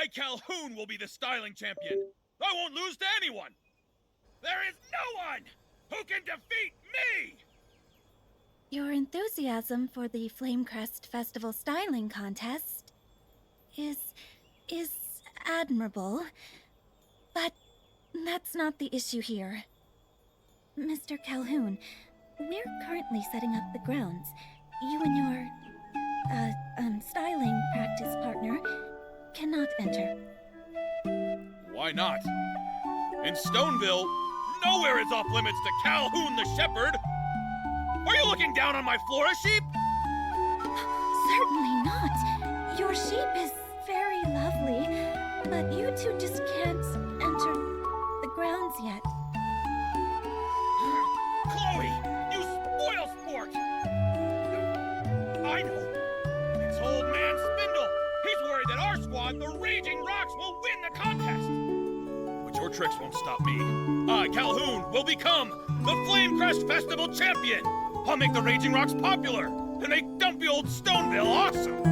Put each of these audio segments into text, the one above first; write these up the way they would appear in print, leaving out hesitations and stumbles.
I, Calhoun, will be the styling champion. I won't lose to anyone. There is no one who can defeat me! Your enthusiasm for the Flamecrest Festival Styling Contest is admirable, but that's not the issue here. Mr. Calhoun, we're currently setting up the grounds. You and your, styling practice partner cannot enter. Why not? In Stoneville, nowhere is off limits to Calhoun the Shepherd! Are you looking down on my Flora sheep? Certainly not. Your sheep is very lovely, but you two just can't enter the grounds yet. Chloe, you spoil sport! I know. It's old man Spindle. He's worried that our squad, the Raging Rocks, will win the contest. But your tricks won't stop me. I, Calhoun, will become the Flamecrest Festival champion. I'll make the Raging Rocks popular and make dumpy old Stoneville awesome.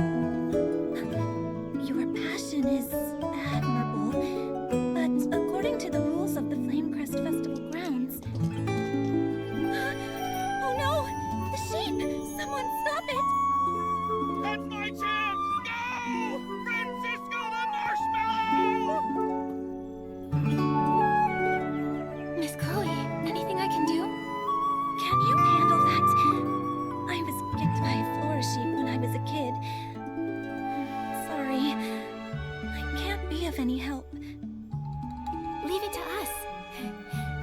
Your passion is admirable, but according to the rules of the Flamecrest Festival grounds... Oh no! The sheep! Someone stop it! That's my chance! Go! Francisco the Marshmallow! Miss Chloe, anything I can do? Can you handle that? I was kicked by a Flora sheep when I was a kid. Sorry. I can't be of any help. Leave it to us.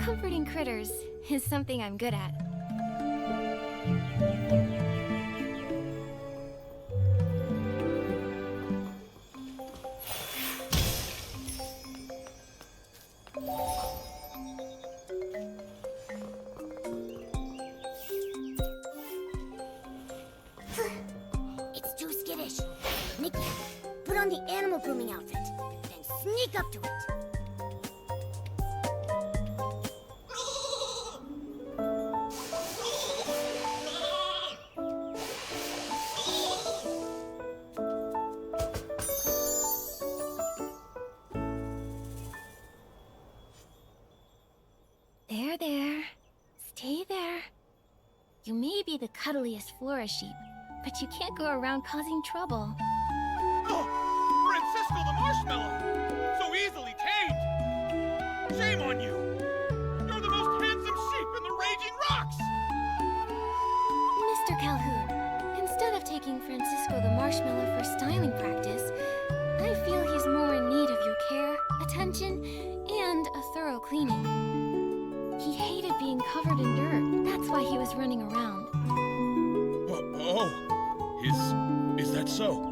Comforting critters is something I'm good at. It's too skittish. Nikki, put on the animal grooming outfit, then sneak up to it. There. Stay there. You may be the cuddliest Flora sheep, but you can't go around causing trouble. Oh, Francisco the Marshmallow! So easily tamed! Shame on you! You're the most handsome sheep in the Raging Rocks! Mr. Calhoun, instead of taking Francisco the Marshmallow for styling practice, I feel he's more in need of your care, attention, and a thorough cleaning. He hated being covered in dirt. That's why he was running around. Is that so?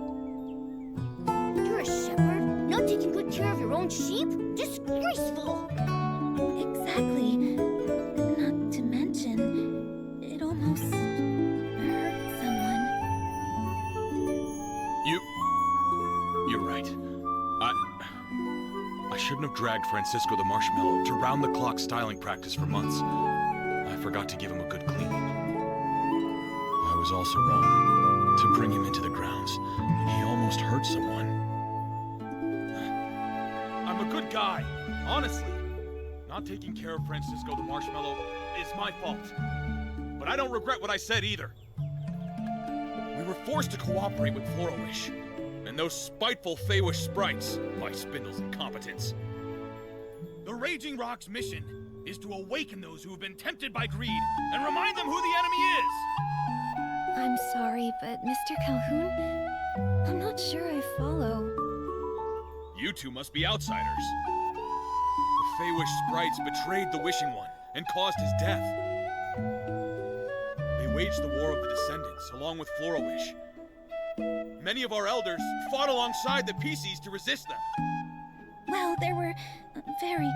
You're a shepherd, not taking good care of your own sheep? Disgraceful! Exactly. Not to mention, it almost hurt someone. You're right. I shouldn't have dragged Francisco the Marshmallow to round-the-clock styling practice for months. I forgot to give him a good cleaning. I was also wrong to bring him into the grounds. He almost hurt someone. I'm a good guy, honestly. Not taking care of Francisco the Marshmallow is my fault. But I don't regret what I said either. We were forced to cooperate with Flora-Wish and those spiteful Feywish sprites by Spindle's incompetence. The Raging Rock's mission is to awaken those who have been tempted by greed and remind them who the enemy is. I'm sorry, but Mr. Calhoun, I'm not sure I follow. You two must be outsiders. The Feywish sprites betrayed the Wishing One and caused his death. They waged the War of the Descendants along with Flora-Wish. Many of our elders fought alongside the PCs to resist them. Well, there were very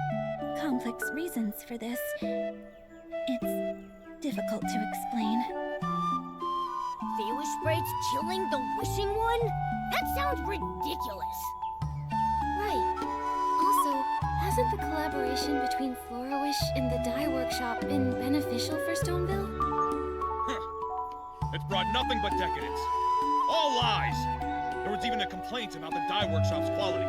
complex reasons for this. It's difficult to explain. Feywish sprites killing the Wishing One? That sounds ridiculous. Right. Also, hasn't the collaboration between Flora-Wish and the dye workshop been beneficial for Stoneville? It's brought nothing but decadence. All lies. There was even a complaint about the dye workshop's quality.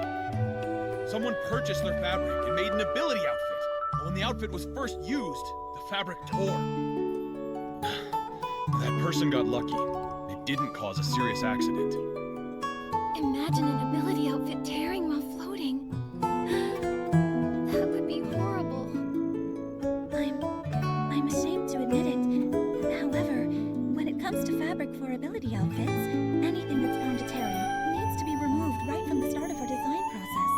Someone purchased their fabric and made an ability outfit. But when the outfit was first used, the fabric tore. That person got lucky. It didn't cause a serious accident. Imagine an ability outfit tearing while floating. That would be horrible. I'm ashamed to admit it. However, when it comes to fabric for ability outfits, anything that's prone to tearing needs to be removed right from the start of our design process.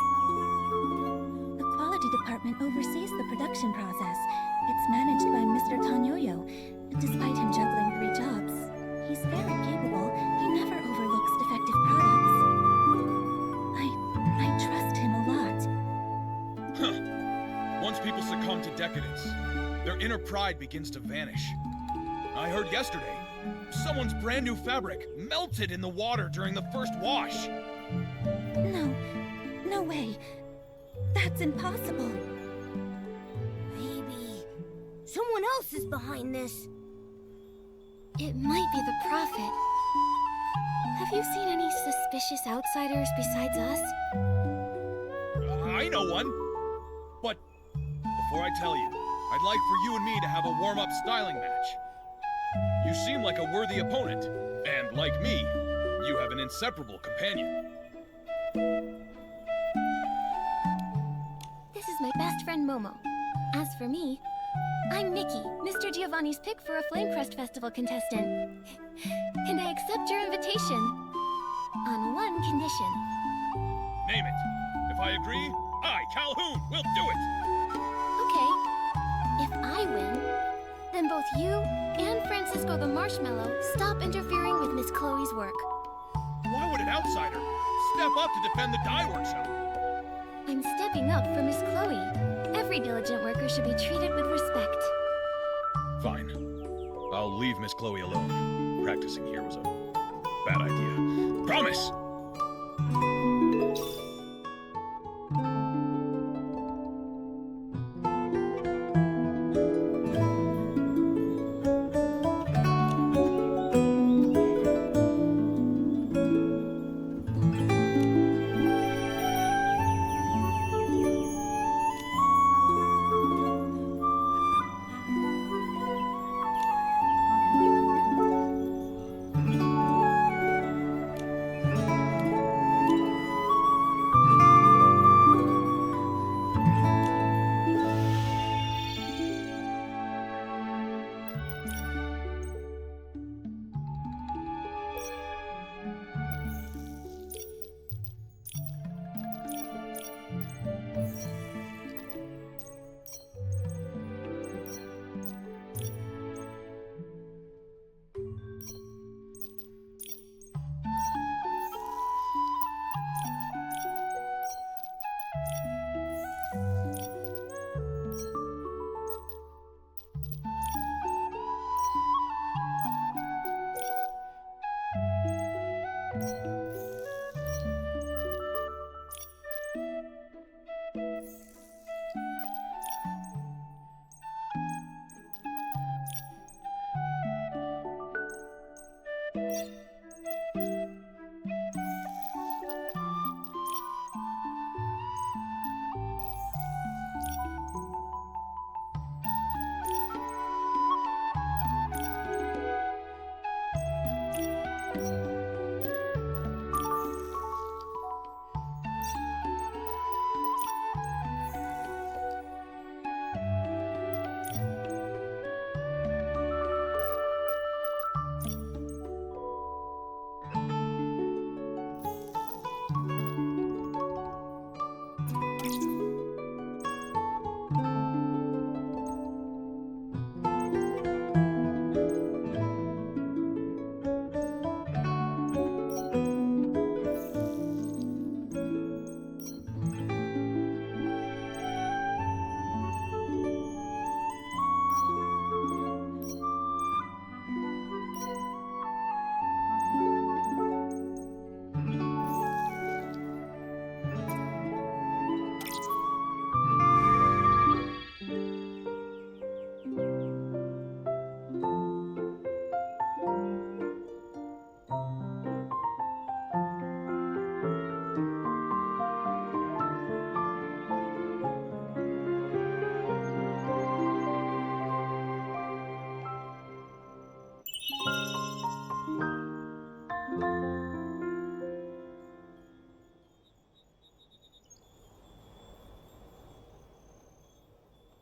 The quality department oversees the production process. It's managed by Mr. Tanyoyo. Despite him juggling 3 jobs, he's very capable. He never overlooks defective products. I trust him a lot. Huh. Once people succumb to decadence, their inner pride begins to vanish. I heard yesterday, someone's brand new fabric melted in the water during the first wash. No way. That's impossible. Maybe someone else is behind this. It might be the Prophet. Have you seen any suspicious outsiders besides us? I know one. But before I tell you, I'd like for you and me to have a warm-up styling match. You seem like a worthy opponent, and like me, you have an inseparable companion. This is my best friend Momo. As for me, I'm Nikki, Mr. Giovanni's pick for a Flame Crest Festival contestant. And I accept your invitation. On one condition. Name it. If I agree, I, Calhoun, will do it. Okay. If I win, then both you and Francisco the Marshmallow stop interfering with Miss Chloe's work. Why would an outsider step up to defend the dye workshop? I'm stepping up for Miss Chloe. Every diligent worker should be treated with respect. Fine. I'll leave Miss Chloe alone. Practicing here was a bad idea. Promise!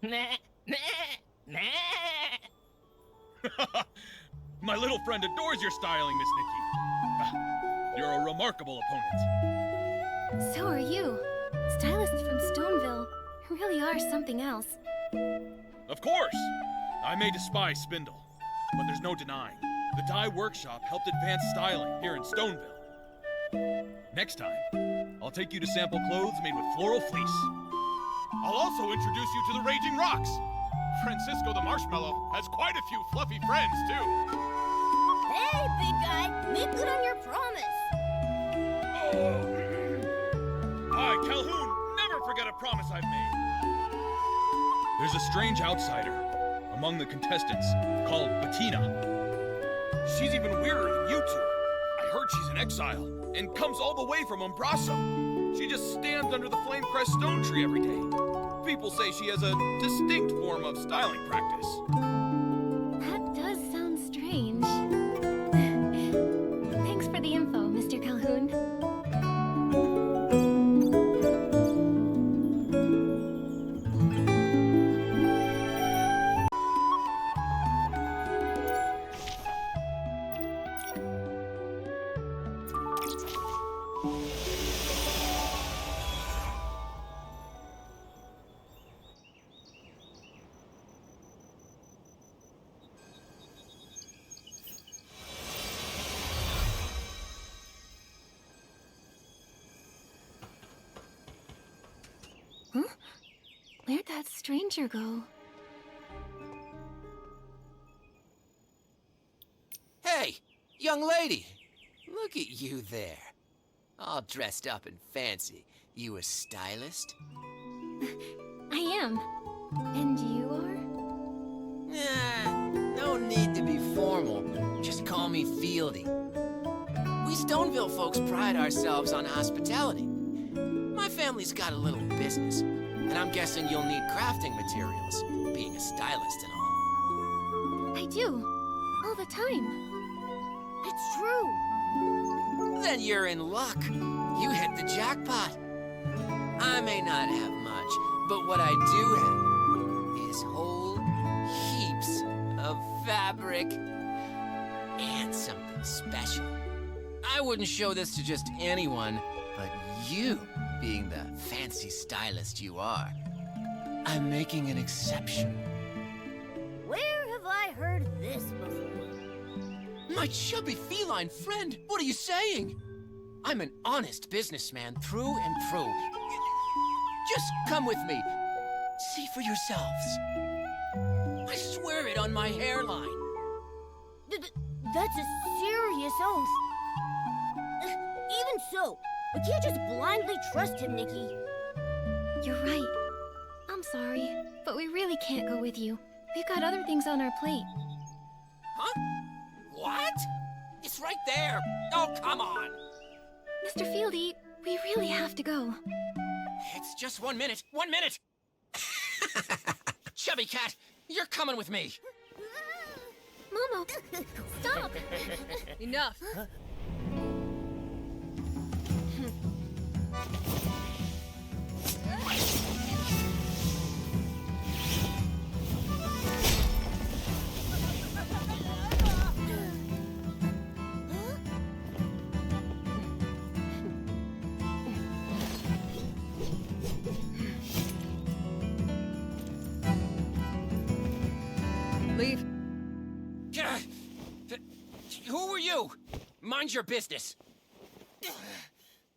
Nah, nah, nah. My little friend adores your styling, Miss Nikki. You're a remarkable opponent. So are you. Stylists from Stoneville really are something else. Of course! I may despise Spindle, but there's no denying. The dye workshop helped advance styling here in Stoneville. Next time, I'll take you to sample clothes made with floral fleece. I'll also introduce you to the Raging Rocks. Francisco the Marshmallow has quite a few fluffy friends, too. Hey, big guy, make good on your promise. I, Calhoun, never forget a promise I've made. There's a strange outsider among the contestants called Bettina. She's even weirder than you two. I heard she's in exile and comes all the way from Umbraso. She just stands under the flame-crest stone tree every day. People say she has a distinct form of styling practice. That does sound strange. Thanks for the info, Mr. Calhoun. Huh? Where'd that stranger go? Hey, young lady. Look at you there. All dressed up and fancy. You a stylist? I am. And you are? Nah, no need to be formal. Just call me Fieldy. We Stoneville folks pride ourselves on hospitality. My family's got a little business, and I'm guessing you'll need crafting materials, being a stylist and all. I do. All the time. It's true. Then you're in luck. You hit the jackpot. I may not have much, but what I do have is whole heaps of fabric and something special. I wouldn't show this to just anyone, but you, being the fancy stylist you are, I'm making an exception. Where have I heard this before? My chubby feline friend, what are you saying? I'm an honest businessman through and through. Just come with me. See for yourselves. I swear it on my hairline. That's a serious oath. Even so, we can't just blindly trust him, Nikki. You're right. I'm sorry, but we really can't go with you. We've got other things on our plate. Huh? What? It's right there. Oh, come on. Mr. Fieldy, we really have to go. It's just 1 minute. 1 minute. Chubby cat, you're coming with me. Momo, stop! Enough. Leave. Who are you? Mind your business.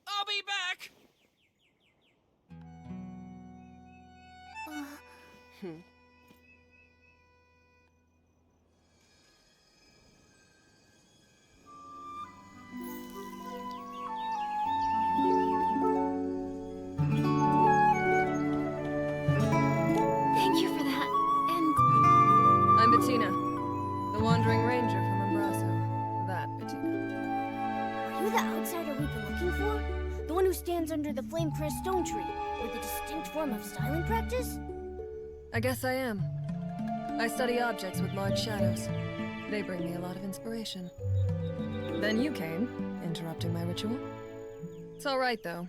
I'll be back. Thank you for that. And I'm Bettina, the Wandering Ranger from Umbraso. That Bettina. Are you the outsider we've been looking for? The one who stands under the flame crest stone tree with a distinct form of styling practice? I guess I am. I study objects with large shadows. They bring me a lot of inspiration. Then you came, interrupting my ritual. It's all right, though.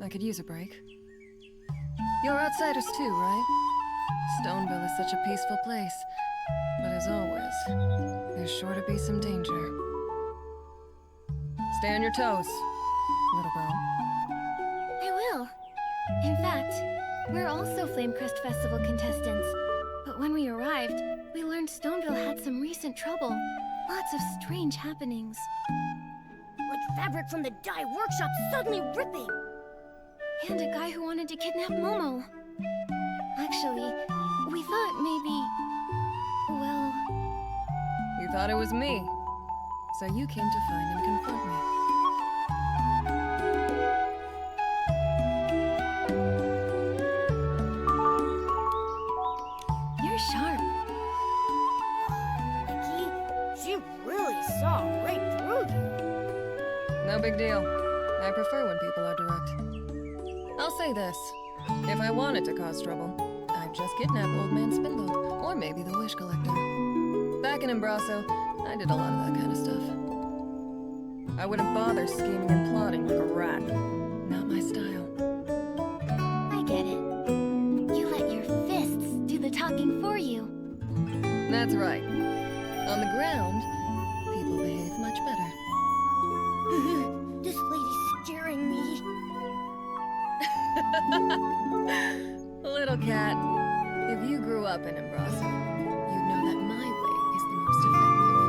I could use a break. You're outsiders too, right? Stoneville is such a peaceful place. But as always, there's sure to be some danger. Stay on your toes, little girl. I will. In fact, we're also Flame Crest Festival contestants. But when we arrived, we learned Stoneville had some recent trouble. Lots of strange happenings. Like fabric from the dye workshop suddenly ripping. And a guy who wanted to kidnap Momo. Actually, we thought maybe... well... You thought it was me, so you came to find and confront me. You're sharp. Nikki, she really saw right through you. No big deal. I prefer when people are direct. I'll say this. If I wanted to cause trouble, I'd just kidnap Old Man Spindle, or maybe the Wish Collector. Back in Imbrasso, I did a lot of that kind of stuff. I wouldn't bother scheming and plotting like a rat. Not my style. I get it. You let your fists do the talking for you. That's right. On the ground, people behave much better. This lady's scaring me. Little cat, if you grew up in Imbrasso, you'd know that my way is the most effective.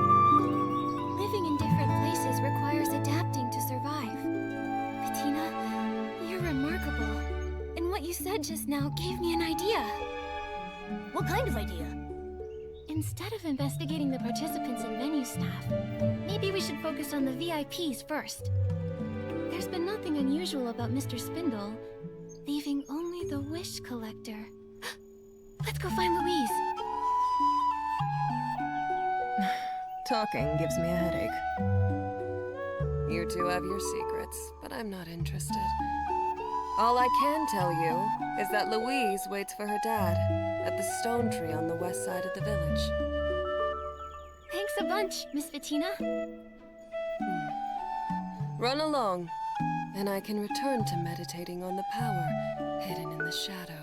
Living in different places requires adapting to survive. Bettina, you're remarkable. And what you said just now gave me an idea. What kind of idea? Instead of investigating the participants and venue staff, maybe we should focus on the VIPs first. There's been nothing unusual about Mr. Spindle, leaving only the Wish Collector. Let's go find Louise. Talking gives me a headache. You two have your secrets, but I'm not interested. All I can tell you is that Louise waits for her dad at the stone tree on the west side of the village. Thanks a bunch, Miss Bettina. Run along, and I can return to meditating on the power hidden in the shadow.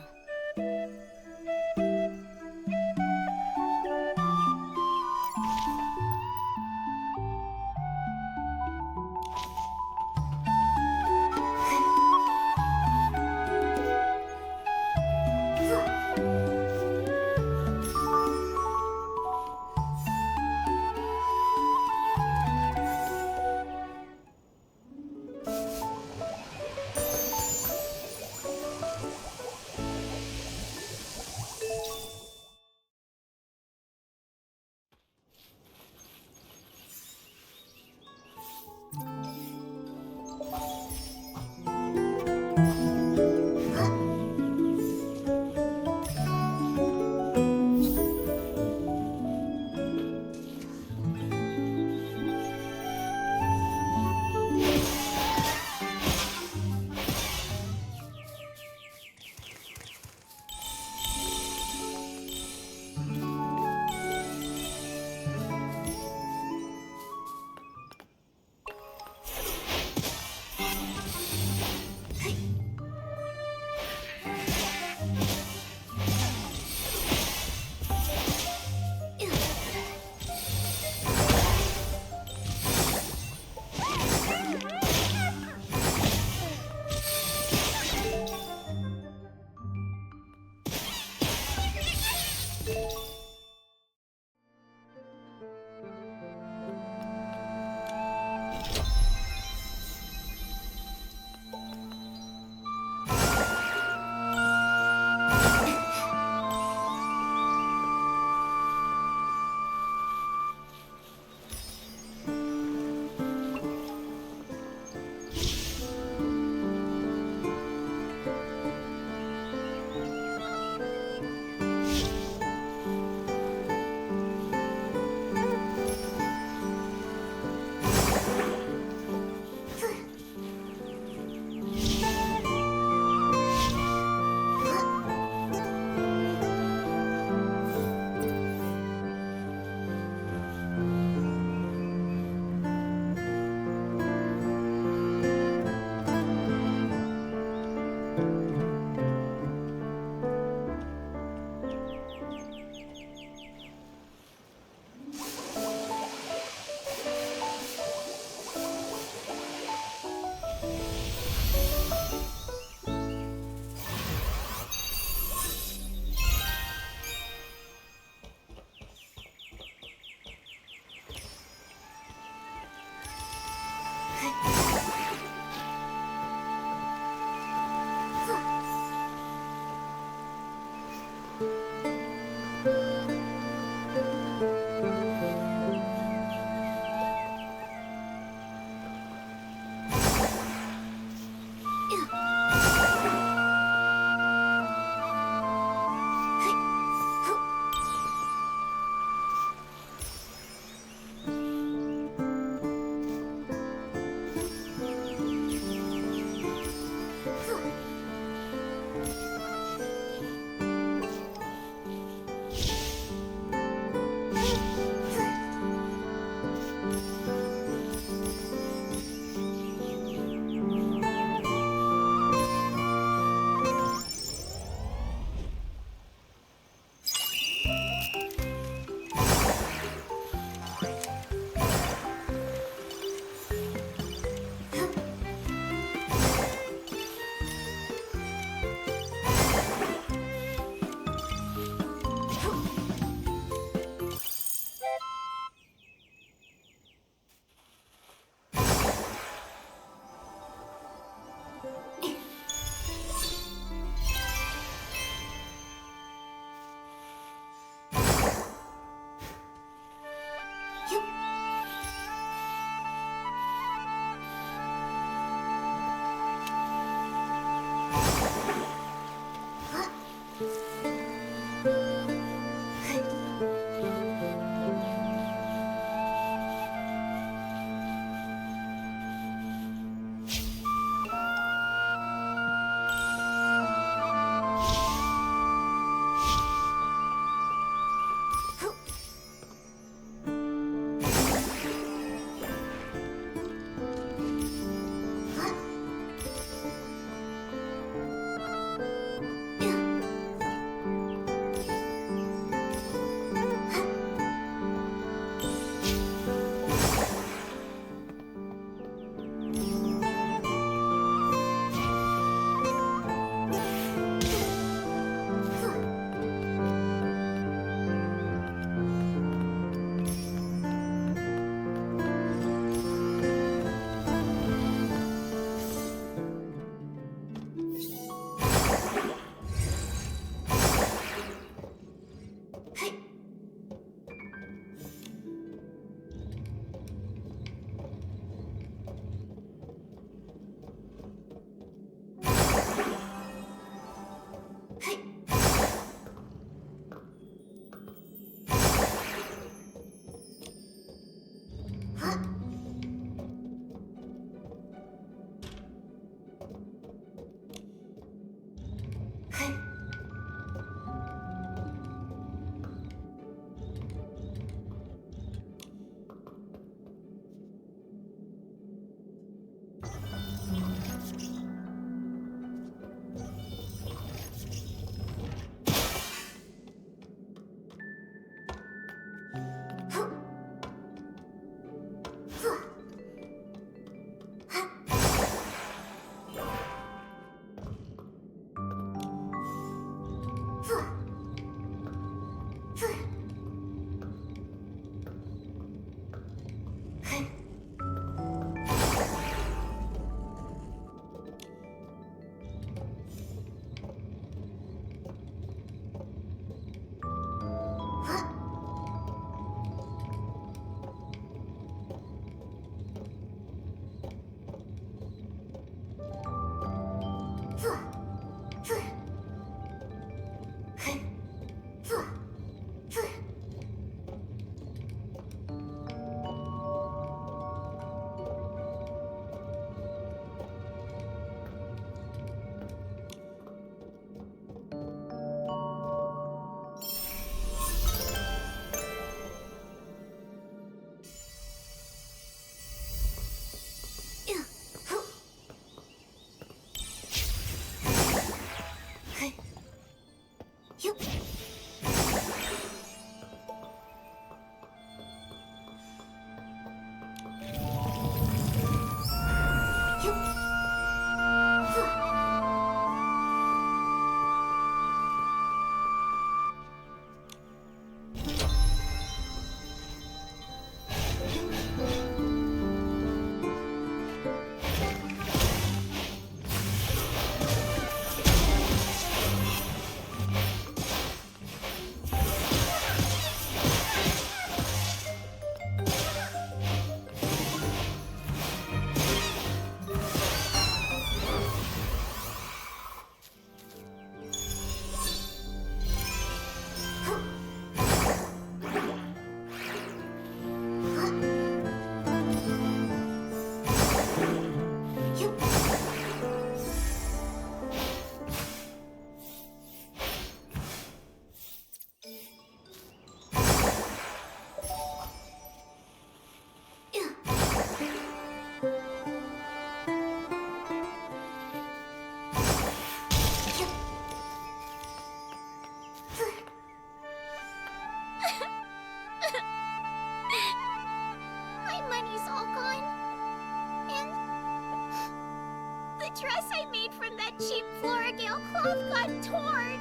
My money's all gone. And the dress I made from that cheap Florigale cloth got torn.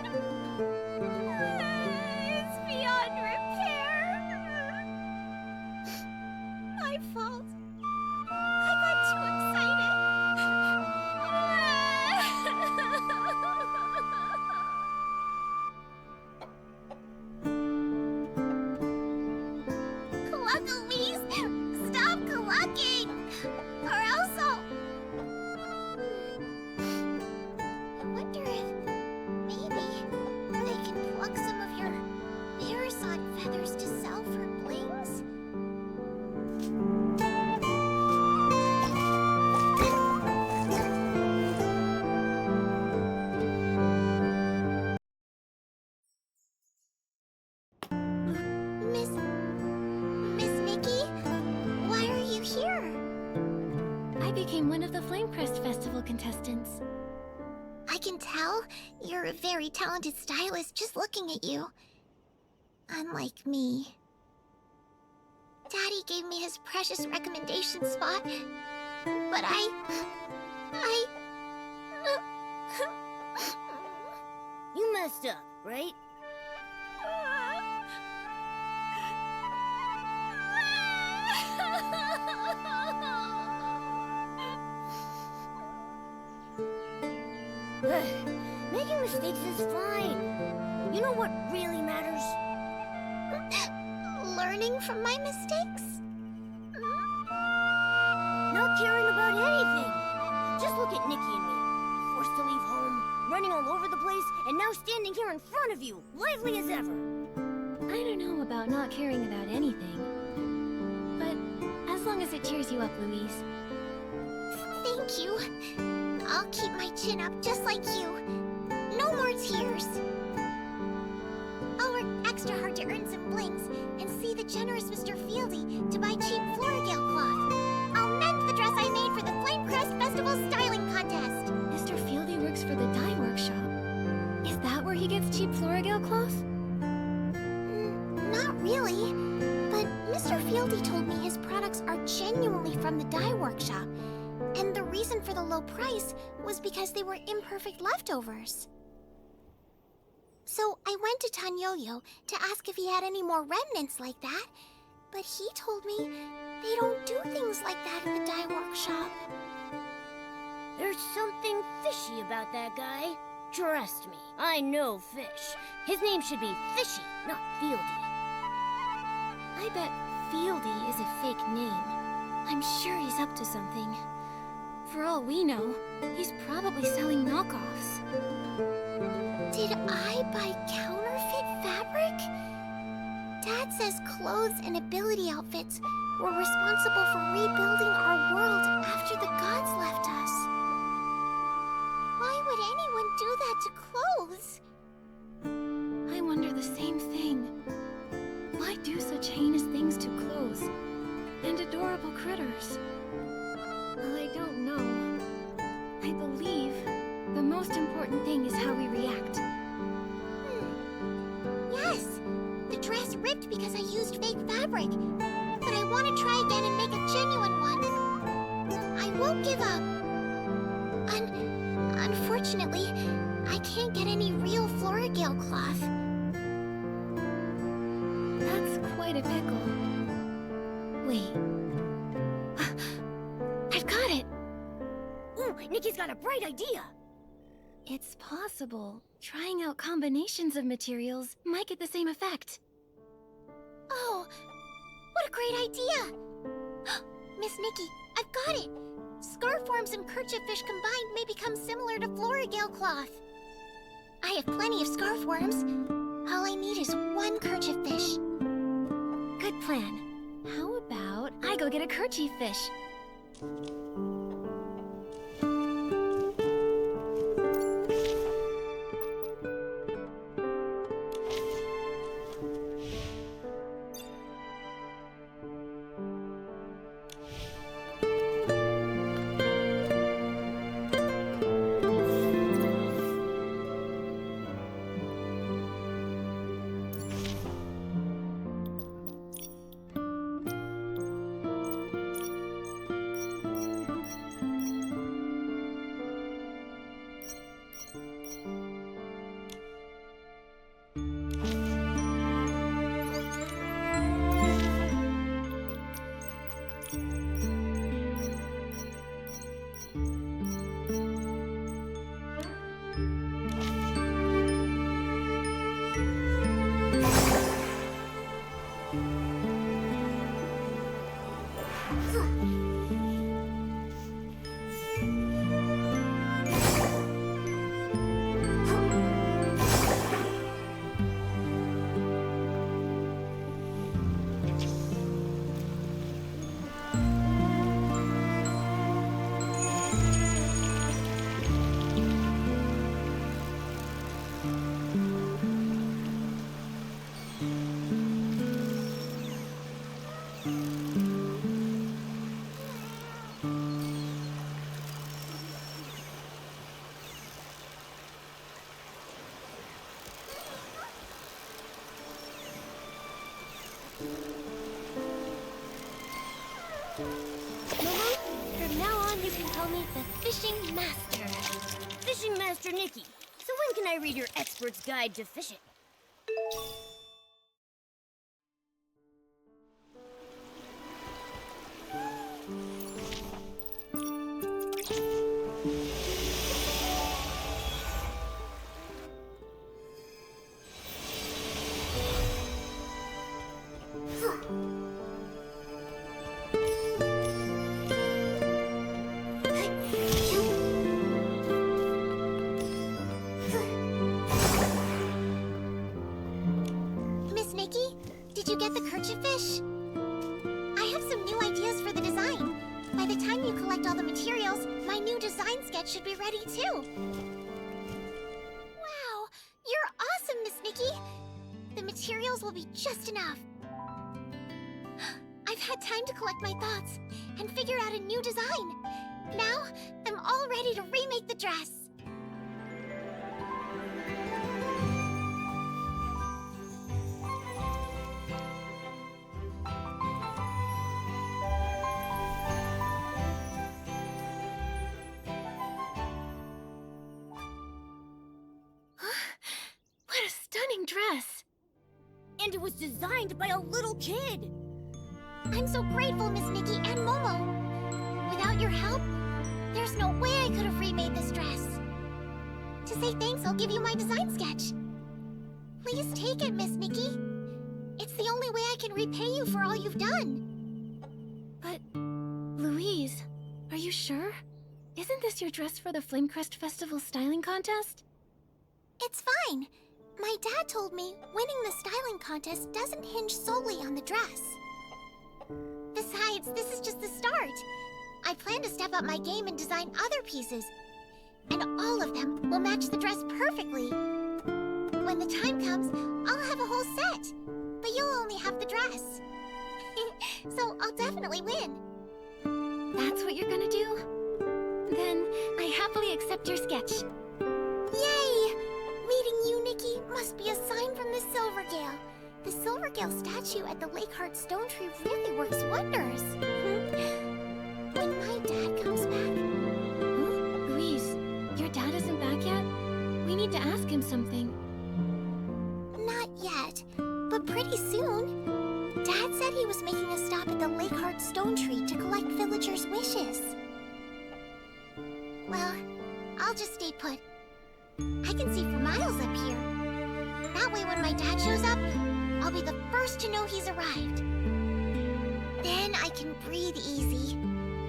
It's beyond repair. My fault. I got too excited. Cluck, Louise! Stop clucking! Or else I'll... I wonder if maybe they can pluck some of your parasol feathers to sell for blings? Miss Nikki? Why are you here? I became one of the Flame Crest Festival contestants. I can tell you're a very talented stylist just looking at you. Unlike me. Daddy gave me his precious recommendation spot, but You messed up, right? Making mistakes is fine. You know what really matters? Learning from my mistakes? Not caring about anything. Just look at Nikki and me. Forced to leave home, running all over the place, and now standing here in front of you, lively as ever. I don't know about not caring about anything. But as long as it cheers you up, Louise. Thank you. I'll keep my chin up just like you. No more tears. I'll work extra hard to earn some blings and see the generous Mr. Fieldy to buy cheap Florigale cloth. I'll mend the dress I made for the Flame Crest Festival styling contest. Mr. Fieldy works for the dye workshop. Is that where he gets cheap Florigale cloth? Not really. But Mr. Fieldy told me his products are genuinely from the dye workshop. And the reason for the low price was because they were imperfect leftovers. So I went to Tanyoyo to ask if he had any more remnants like that, but he told me they don't do things like that at the dye workshop. There's something fishy about that guy. Trust me, I know fish. His name should be Fishy, not Fieldy. I bet Fieldy is a fake name. I'm sure he's up to something. For all we know, he's probably selling knockoffs. Did I buy counterfeit fabric? Dad says clothes and ability outfits were responsible for rebuilding our world after the gods left us. Why would anyone do that to clothes? I wonder the same thing. Why do such heinous things to clothes and adorable critters? Well, I don't know. I believe the most important thing is how we react. Yes, the dress ripped because I used fake fabric, but I want to try again and make a genuine one. I won't give up. Unfortunately, I can't get any real Florigale cloth. That's quite a pickle. Wait. I've got it! Ooh, Nikki's got a bright idea. It's possible. Trying out combinations of materials might get the same effect. Oh, what a great idea! Miss Nikki, I've got it! Scarf worms and kerchief fish combined may become similar to Florigale cloth. I have plenty of scarf worms. All I need is one kerchief fish. Good plan. How about I go get a kerchief fish? Momo, from now on you can call me the Fishing Master. Fishing Master Nikki. So when can I read your expert's guide to fishing? Miss Nikki, did you get the kerchief fish? I have some new ideas for the design. By the time you collect all the materials, my new design sketch should be ready too. Wow, you're awesome, Miss Nikki. The materials will be just enough. I've had time to collect my thoughts and figure out a new design. Now, I'm all ready to remake the dress. What a dress. And it was designed by a little kid. I'm so grateful, Miss Nikki and Momo. Without your help, there's no way I could have remade this dress. To say thanks, I'll give you my design sketch. Please take it, Miss Nikki. It's the only way I can repay you for all you've done. But, Louise, are you sure? Isn't this your dress for the Flamecrest Festival styling contest? It's fine. My dad told me winning the styling contest doesn't hinge solely on the dress. Besides, this is just the start. I plan to step up my game and design other pieces. And all of them will match the dress perfectly. When the time comes, I'll have a whole set. But you'll only have the dress. So I'll definitely win. That's what you're gonna do? Then I happily accept your sketch. Yay! Meeting you, Nikki, must be a sign from the Silvergale. The Silvergale statue at the Lakeheart Stone Tree really works wonders. When my dad comes back... Huh? Louise, your dad isn't back yet? We need to ask him something. Not yet, but pretty soon. Dad said he was making a stop at the Lakeheart Stone Tree to collect villagers' wishes. Well, I'll just stay put. I can see for miles up here. That way when my dad shows up, I'll be the first to know he's arrived. Then I can breathe easy,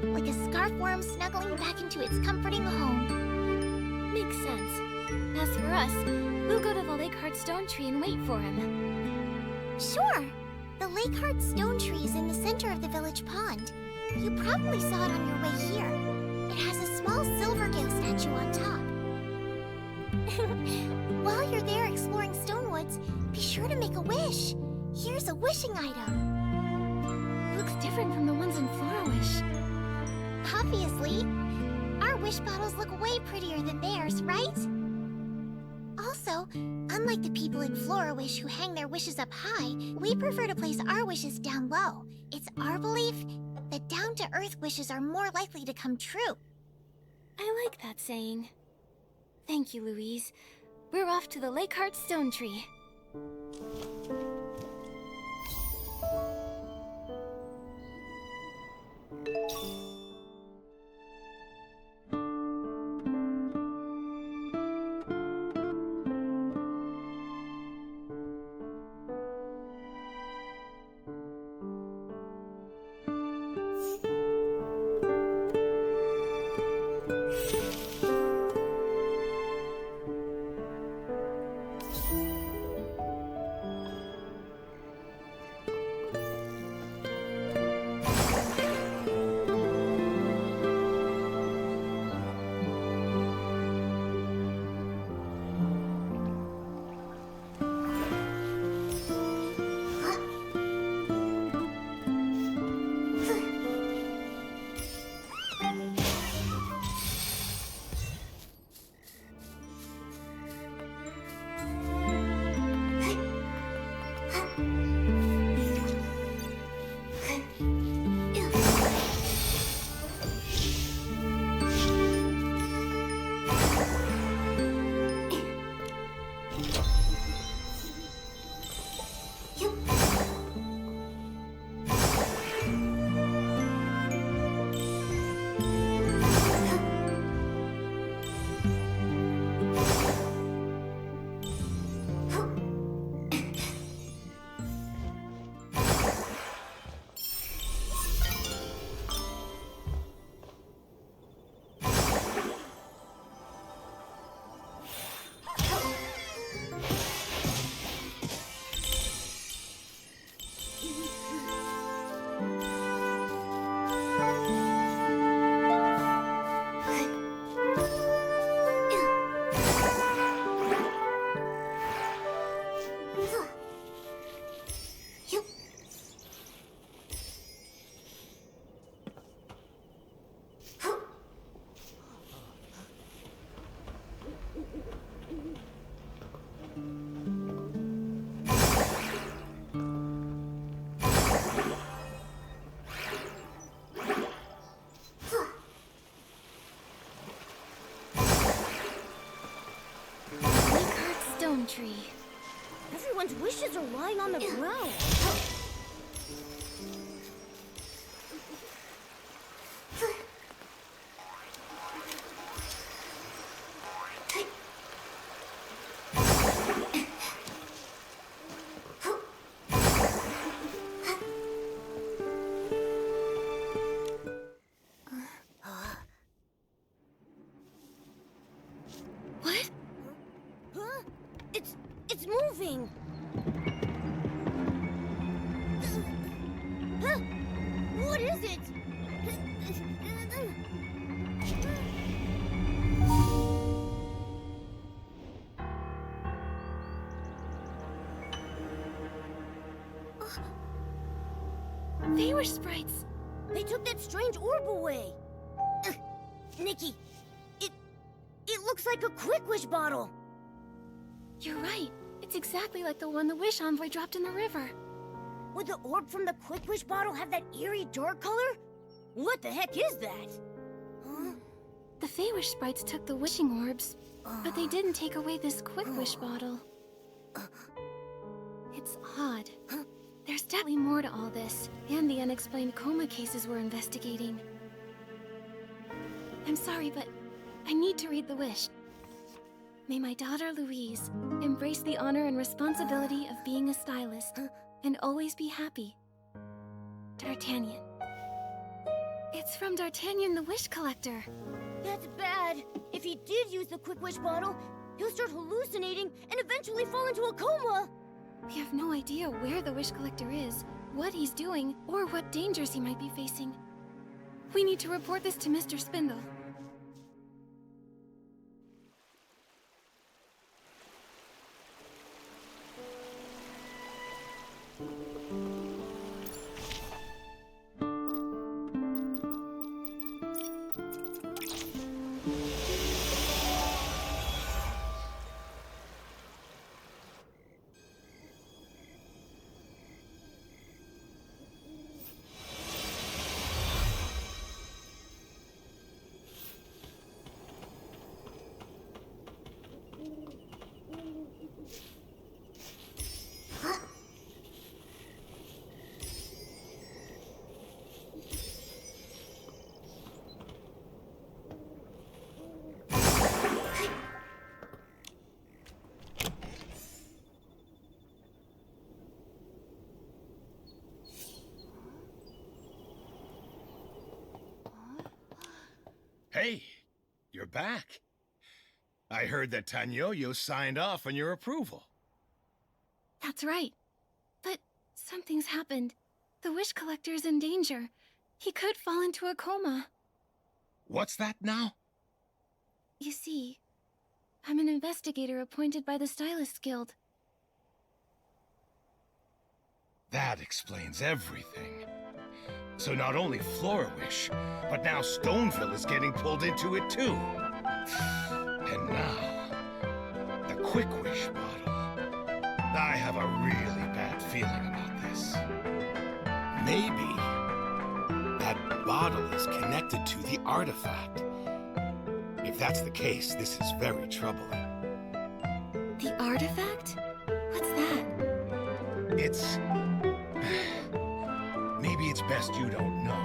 like a scarf worm snuggling back into its comforting home. Makes sense. As for us, we'll go to the Lakeheart Stone Tree and wait for him. Sure. The Lakeheart Stone Tree is in the center of the village pond. You probably saw it on your way here. It has a small Silvergale statue on top. While you're there exploring Stonewoods, be sure to make a wish. Here's a wishing item. Looks different from the ones in Flora-Wish. Obviously. Our wish bottles look way prettier than theirs, right? Also, unlike the people in Flora-Wish who hang their wishes up high, we prefer to place our wishes down low. It's our belief that down-to-earth wishes are more likely to come true. I like that saying. Thank you, Louise. We're off to the Lakeheart Stone Tree. Stone Tree. everyone's wishes are lying on the ground. What? Huh? It's moving. Huh? What is it? They were sprites. They took that strange orb away. Nikki, it looks like a Quick Wish bottle. You're right. It's exactly like the one the Wish Envoy dropped in the river. Would the orb from the Quick Wish bottle have that eerie dark color? What the heck is that? Huh? The Feywish sprites took the wishing orbs, but they didn't take away this Quick Wish bottle. It's odd. There's definitely more to all this, and the unexplained coma cases we're investigating. I'm sorry, but I need to read the wish. May my daughter Louise embrace the honor and responsibility of being a stylist, and always be happy. D'Artagnan. It's from D'Artagnan the Wish Collector. That's bad. If he did use the Quick Wish bottle, he'll start hallucinating and eventually fall into a coma. We have no idea where the Wish Collector is, what he's doing, or what dangers he might be facing. We need to report this to Mr. Spindle. Hey, you're back. I heard that Tanyoyo signed off on your approval. That's right. But something's happened. The Wish Collector is in danger. He could fall into a coma. What's that now? You see, I'm an investigator appointed by the Stylists Guild. That explains everything. So not only Florawish, but now Stoneville is getting pulled into it too. And now, the Quick Wish bottle. I have a really bad feeling about this. Maybe that bottle is connected to the artifact. If that's the case, this is very troubling. The artifact? What's that? It's... Maybe it's best you don't know.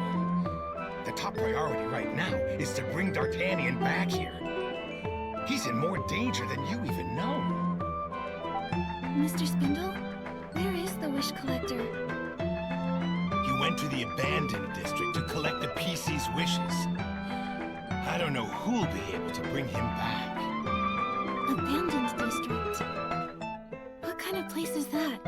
The top priority right now is to bring D'Artagnan back here. He's in more danger than you even know. Mr. Spindle, where is the Wish Collector? He went to the abandoned district to collect the PC's wishes. I don't know who'll be able to bring him back. Abandoned district? What kind of place is that?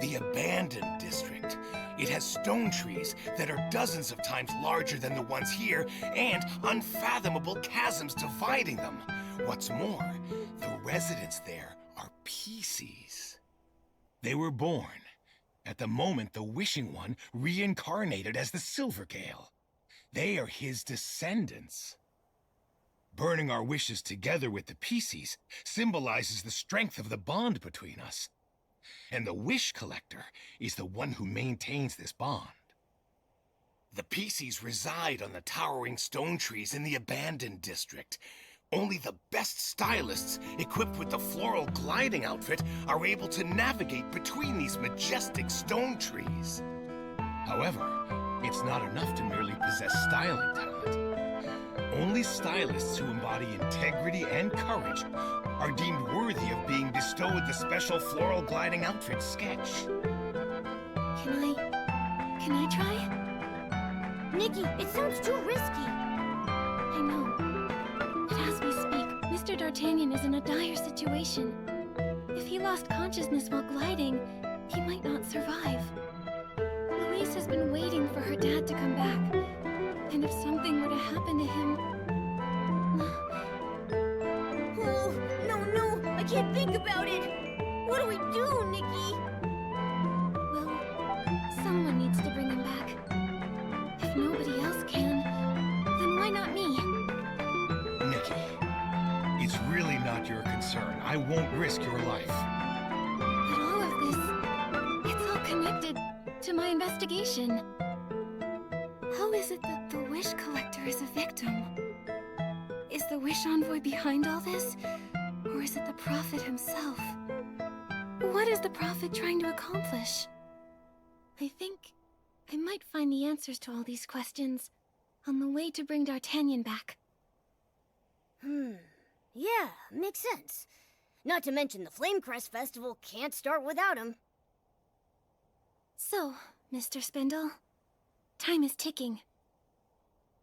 The abandoned district. It has stone trees that are dozens of times larger than the ones here, and unfathomable chasms dividing them. What's more, the residents there are PCs. They were born at the moment the Wishing One reincarnated as the Silvergale. They are his descendants. Burning our wishes together with the PCs symbolizes the strength of the bond between us. And the Wish Collector is the one who maintains this bond. The PCs reside on the towering stone trees in the abandoned district, Only the best stylists equipped with the floral gliding outfit are able to navigate between these majestic stone trees. However, it's not enough to merely possess styling talent. Only stylists who embody integrity and courage are deemed worthy of being bestowed the special floral gliding outfit sketch. Can I try? Nikki, it sounds too risky. I know. But as we speak, Mr. D'Artagnan is in a dire situation. If he lost consciousness while gliding, he might not survive. Louise has been waiting for her dad to come back. And if something were to happen to him... Oh, no, I can't think about it. What do we do, Nikki? Well, someone needs to bring him back. If nobody else can, then why not me? Nikki, it's really not your concern. I won't risk your life. But all of this, it's all connected to my investigation. How is it that the Wish Collector is a victim? Is the Wish Envoy behind all this? Or is it the Prophet himself? What is the Prophet trying to accomplish? I think I might find the answers to all these questions on the way to bring D'Artagnan back. Yeah, makes sense. Not to mention the Flamecrest Festival can't start without him. So, Mr. Spindle, time is ticking.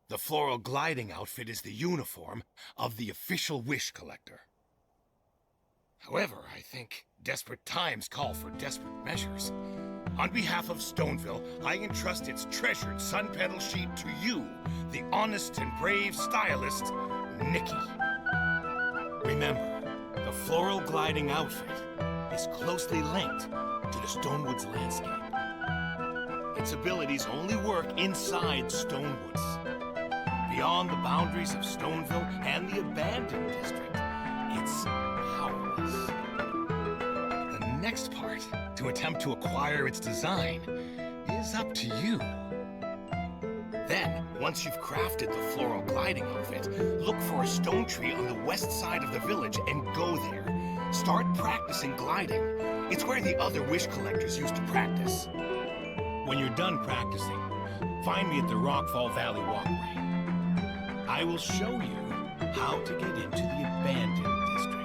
The floral gliding outfit is the uniform of the official Wish Collector. However, I think desperate times call for desperate measures. On behalf of Stoneville, I entrust its treasured sun petal sheet to you, the honest and brave stylist, Nikki. Remember, the floral gliding outfit is closely linked to the Stonewoods landscape. Its abilities only work inside Stonewoods. Beyond the boundaries of Stoneville and the abandoned district, it's powerless. The next part, to attempt to acquire its design, is up to you. Then, once you've crafted the floral gliding outfit, look for a stone tree on the west side of the village and go there. Start practicing gliding. It's where the other Wish Collectors used to practice. When you're done practicing, find me at the Rockfall Valley Walkway. I will show you how to get into the abandoned district.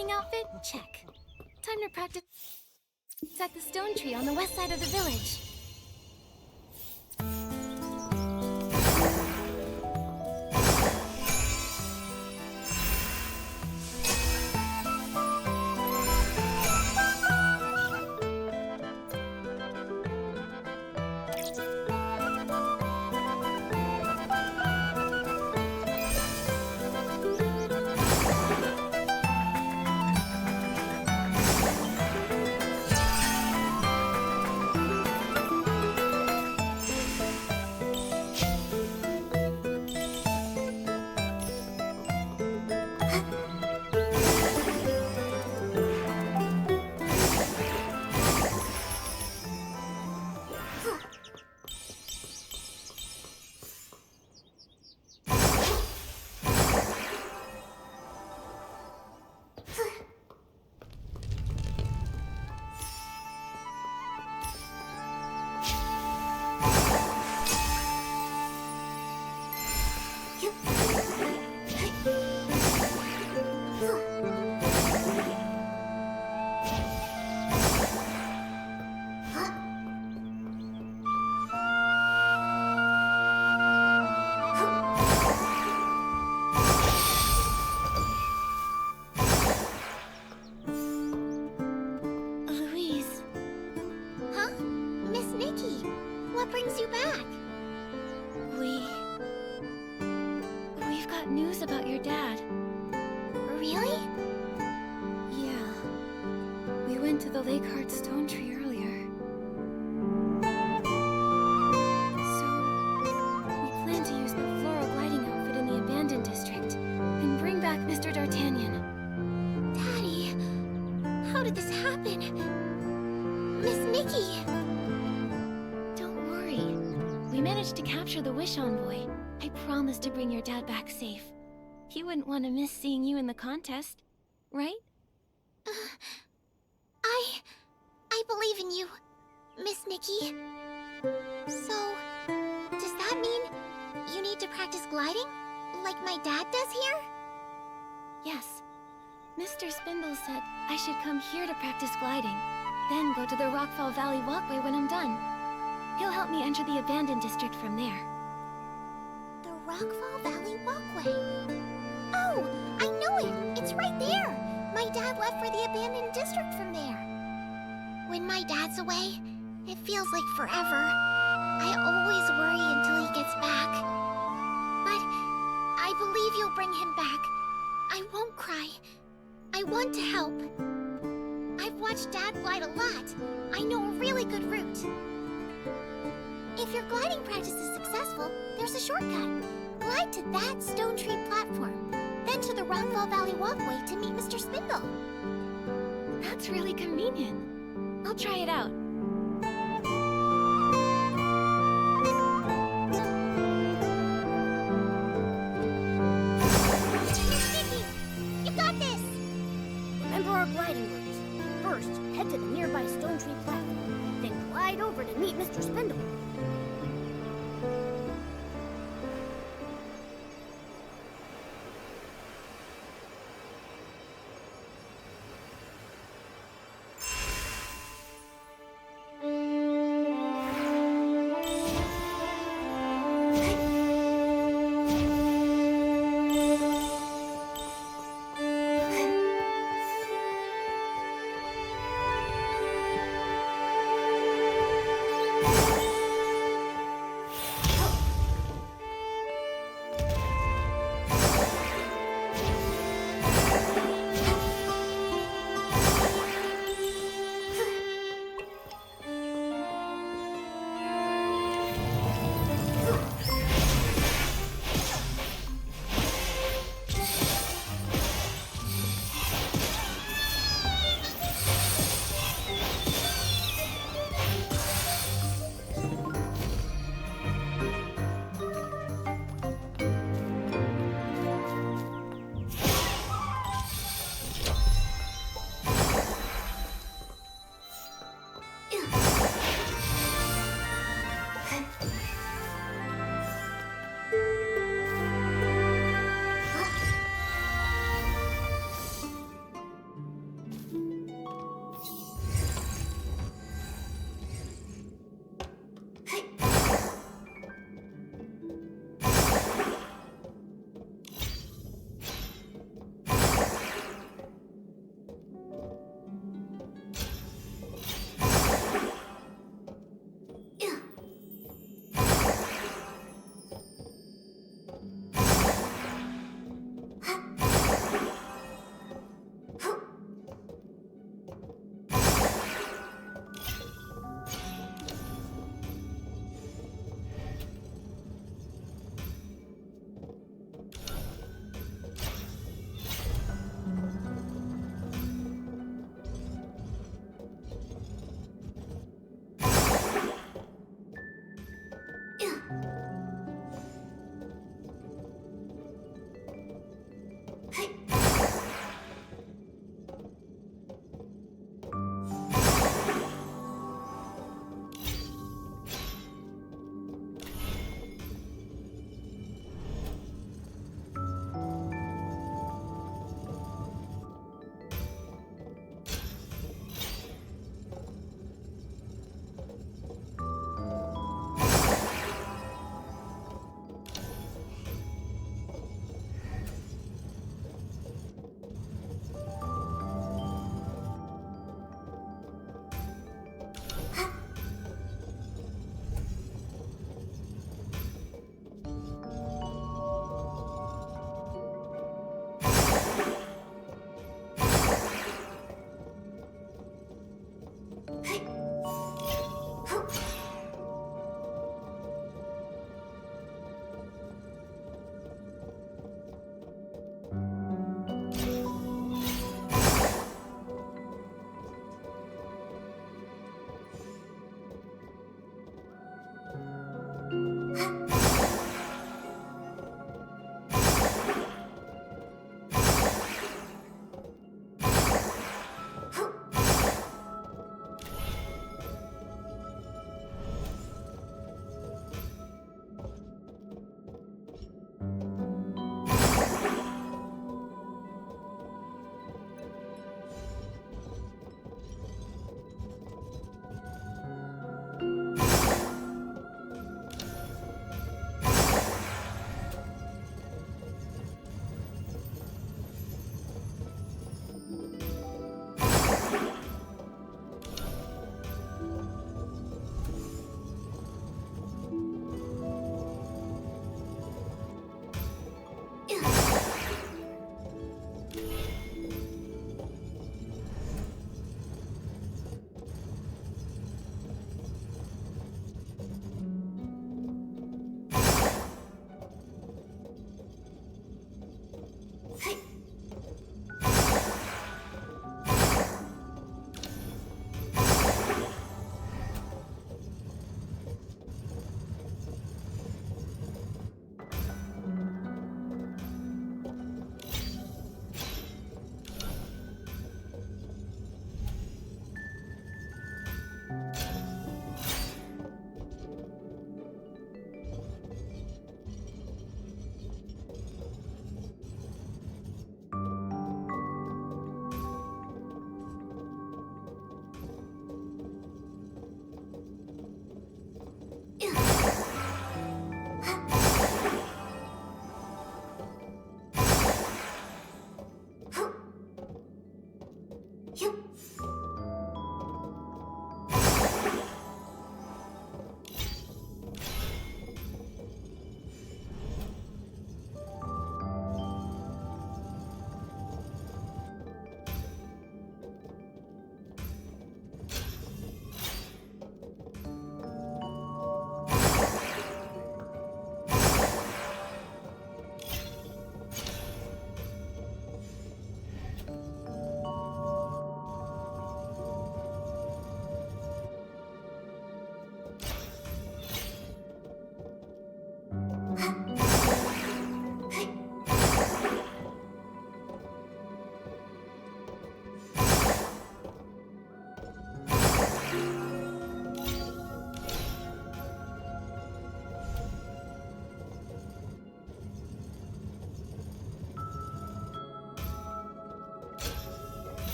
gliding outfit? Check. Time to practice at the stone tree on the west side of the village. What brings you back? We've got news about your dad. Really? Yeah. We went to the Lake Heart Stone Tree earlier. So, we plan to use the floral gliding outfit in the abandoned district and bring back Mr. D'Artagnan. Daddy, how did this happen? Miss Nikki! Don't worry. We managed to capture the Wish Envoy. I promise to bring your dad back safe. He wouldn't want to miss seeing you in the contest, right? I believe in you, Miss Nikki. So, does that mean you need to practice gliding, like my dad does here? Yes. Mr. Spindle said I should come here to practice gliding, then go to the Rockfall Valley Walkway when I'm done. He'll help me enter the abandoned district from there. The Rockfall Valley Walkway. Oh, I know it! It's right there! My dad left for the abandoned district from there. When my dad's away, it feels like forever. I always worry until he gets back. But I believe you'll bring him back. I won't cry. I want to help. I've watched Dad glide a lot. I know a really good route. If your gliding practice is successful, there's a shortcut. Glide to that stone tree platform, then to the Rockfall Valley Walkway to meet Mr. Spindle. That's really convenient. I'll try it out. Nikki, you got this! Remember our gliding route. First, head to the nearby stone tree platform, then glide over to meet Mr. Spindle.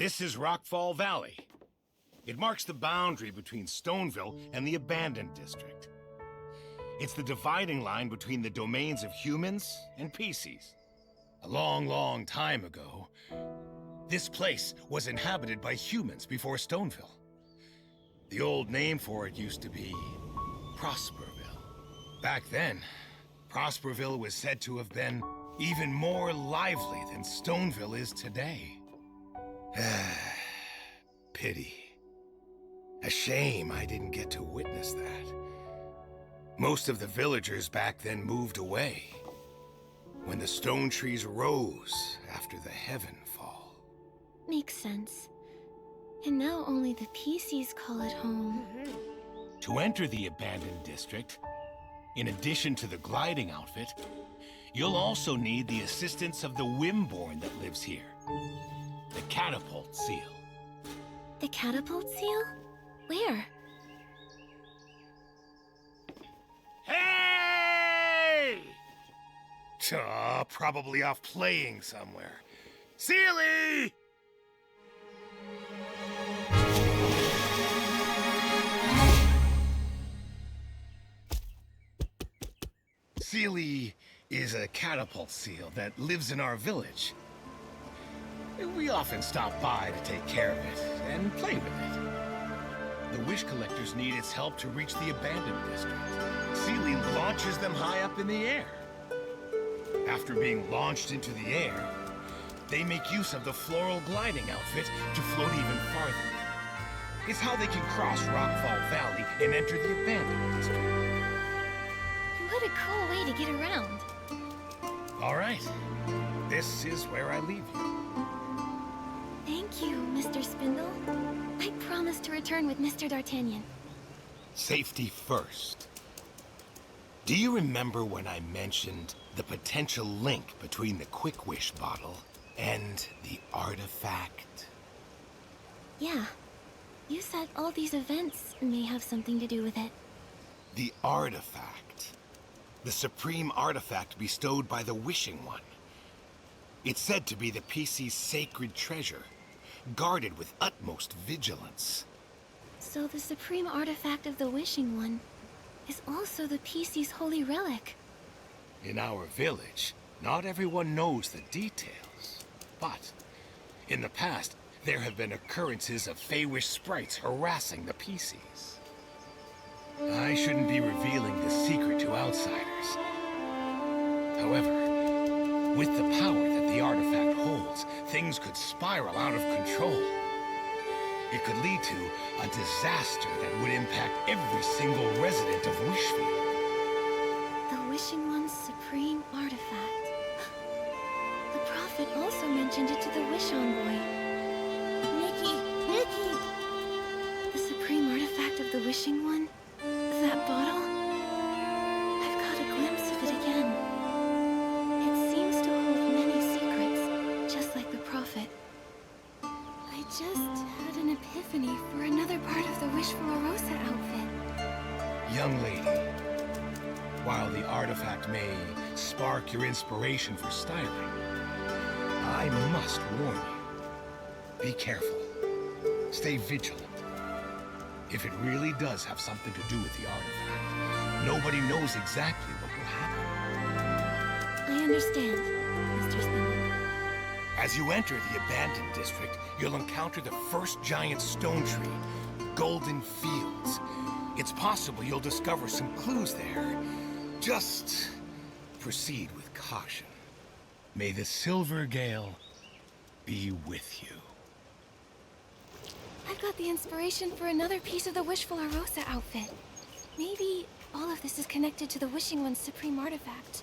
This is Rockfall Valley. It marks the boundary between Stoneville and the Abandoned District. It's the dividing line between the domains of humans and PCs. A long, long time ago, this place was inhabited by humans before Stoneville. The old name for it used to be Prosperville. Back then, Prosperville was said to have been even more lively than Stoneville is today. Pity. A shame I didn't get to witness that. Most of the villagers back then moved away when the stone trees rose after the Heavenfall. Makes sense. And now only the PCs call it home. To enter the Abandoned District, in addition to the gliding outfit, you'll also need the assistance of the Wimborn that lives here. The catapult seal. The catapult seal? Where? Hey! Probably off playing somewhere. Sealy! Sealy is a catapult seal that lives in our village. We often stop by to take care of it and play with it. The wish collectors need its help to reach the Abandoned District. Sealy launches them high up in the air. After being launched into the air, they make use of the floral gliding outfit to float even farther. It's how they can cross Rockfall Valley and enter the Abandoned District. What a cool way to get around. All right. This is where I leave you. Thank you, Mr. Spindle. I promise to return with Mr. D'Artagnan. Safety first. Do you remember when I mentioned the potential link between the Quick Wish bottle and the artifact? Yeah. You said all these events may have something to do with it. The artifact. The supreme artifact bestowed by the Wishing One. It's said to be the PC's sacred treasure, guarded with utmost vigilance. So the supreme artifact of the Wishing One is also the PC's holy relic. In our village, not everyone knows the details. But in the past, there have been occurrences of Feywish sprites harassing the PCs. I shouldn't be revealing this secret to outsiders. However, with the power that the artifact holds, things could spiral out of control. It could lead to a disaster that would impact every single resident of Wishfield. The Wishing One's supreme artifact. The Prophet also mentioned it to the Wish Envoy. Nikki! The supreme artifact of the Wishing One? That bottle? I've got a glimpse of it again. It seems to hold many secrets, just like the Prophet. I just had an epiphany for another part of the Wish for a Rosa outfit. Young lady, while the artifact may spark your inspiration for styling, I must warn you. Be careful. Stay vigilant. If it really does have something to do with the artifact, nobody knows exactly what will happen. I understand, Mr. Spindle. As you enter the Abandoned District, you'll encounter the first giant stone tree, Golden Fields. It's possible you'll discover some clues there. Just proceed with caution. May the Silver Gale be with you. I've got the inspiration for another piece of the Wish for a Rosa outfit. Maybe all of this is connected to the Wishing One's supreme artifact.